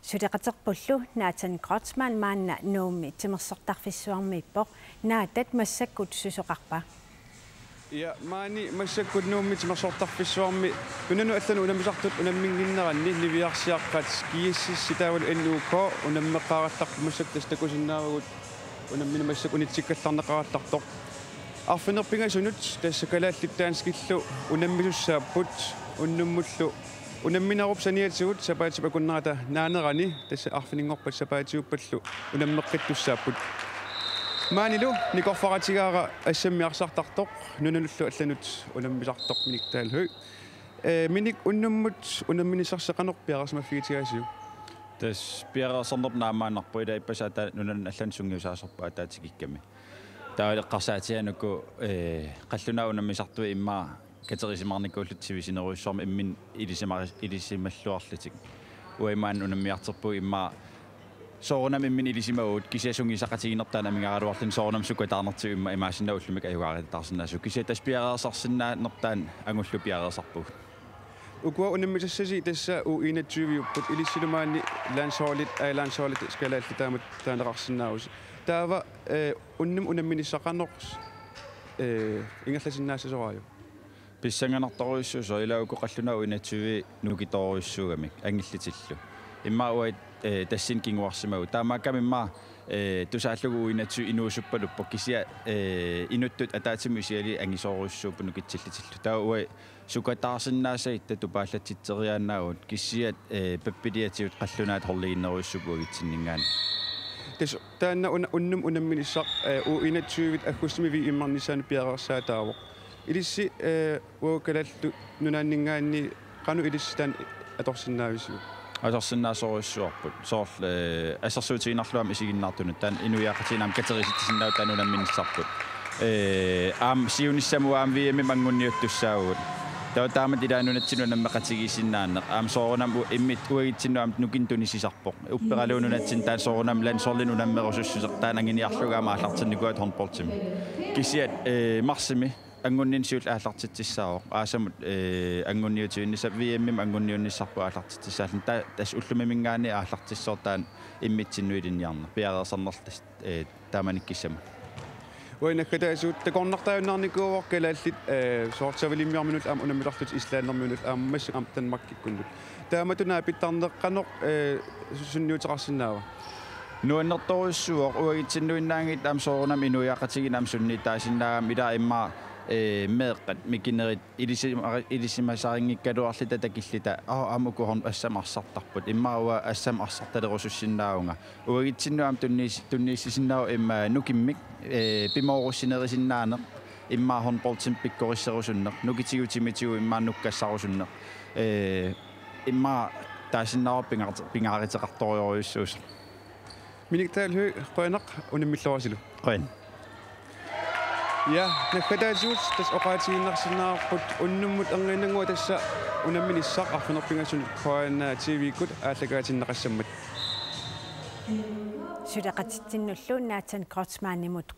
Sudeqaterpullu naatan Grotsman maanna nuummi timersortarfissuarmiippoq naatat massakkut susoqarpa. Ja maani massakkut nuummi timersortarfissuarmi unanu allanu unamisartut unamminginneranni liviarsiaqqat kiississi taawal NUK unammeqqaarallarpu massaktas takusinnaavagut unammina massak unitsikkallarneqarallartoq arfinerpingasunut tassakalaallittaanskillu unammisussaaput unnummullu unamminarup saniatigut sapaatipakunnerata naanerani tassa arfiningorpat sapaatiuppallu unammeqqittussaaput maanilu nikorfaratigaara assammiarsartartoq nunullu allanut unammisartoq miniktaal minik unnummut unamminisarseqanorpiarasmaffiitigaasiu tas piarasarnerp naamaanarpu ila ippasaata nunan allan sungiusaasarpu ataatikikkami taaleqqarsaatianuku qallunaa unammisartu immaa katerisimарникууллутсивисинеруйссорми иммин илисималлуарлутик уаймаан унаммиартерпу имма соорнам иммин илисимагуут кисиасунгисақатигинертаана амигаалуарлун соорнам суккатаарнертиг имма имаасиннауллумик аюгаариттаарсинаасу кисиатас пиареерсарсинаа нертаан ангуллу пиареерсарпу ukua unammisassasi tassa u21-upput ilissilumаани лаансоолит скалаалли таамат таанеқарсинаагус таава уннум унамминиссақарнерс ингерласиннаассасораaju писсанганарторуйссуу илауку қаллунау инатсуви нукиторуйссуугамик ангиллитиллу иммауат тассин кингуарсимагу таамааккамимма тусааллугу инатсу инуусуппалуппо кисиа инуттут атаатиму исиали ангисоруйссууппу нукитсиллитиллу тауа сукатаарсиннаасаитта тупааллатситсериаанаагут киссиат паппилиатиут қаллунаат хорлигиннеруйссупу агитсиннингаани тас таанна уннум унамминиссақ у21-вит аггустимиви иммарнисаани пиареерсаатаавоқ илисси уукалаллу нунааннингаанни qaну илисситаан аторсиннаавису аторсиннаасоруйссуарпут соорлу ассерсуутигинарлуам исигиннаартунут таан инуяақатинаам катериситтисиннаау таан унамминиссарпут аам сиуниссамуаам виэми мангунниуттуссаагут таутаамат илаанунатсину наммеқатигисиннаанне аам соорунам иммит уагитсиннуам нукинтунисисарпоқ уппералуунунатсин таан соорунам лансорлину наммерусуссусертаан ангиниарлугаама ааллартинникуат хорнпортими кисиат марсими ангуннинсиул ааллартитсissaaroq ааsamut аннгунниутииннисап виэммим ангунниунниссарпу ааллартитсааллун тас уллумимингаани ааллартиссоортаан иммитсиннуилинниарна пиареерсарнерлтас тааманиккиссама уинаккатаасуут такорнартаавиннарникууор калааллит соортсавилиммиарминут аама унаммилартут ислааннэрминут ааммассу аам танмаккиккуннут тааматунаа питтарнеққанеқ сунниутеқарсинаава нуаннерторуссуоқ уагитсиннуиннаангит аам соорунам инуяақатигинаам суннитаасиннаагам илаа иммаа меэққат микинерит илисимасаарингиккалуарлита такиллита аамуку хорн ассам арсартарпут иммаауа ассам арсарталерусуссиннаавунга уагитсиннуам туннииссисиннаау имма нукиммик пимоорусинерисиннаане иммаа хорн полтим пиккориссерусуннеқ нукитигутимитигу иммаа нуккассарусуннеқ иммаа таасиннаава пингааритеқарториоруйуссуус miniktaal qoyanaq unammillaruasilu qoyan ja nakataasius tas oqaatiginnarsinnaarput unnummut anginnangua tassa unamminissaq arfinerpingasun qoyanna TV-kut aallakaatinneqassammat sudeqatittinnullu naatan Grotsmaannimut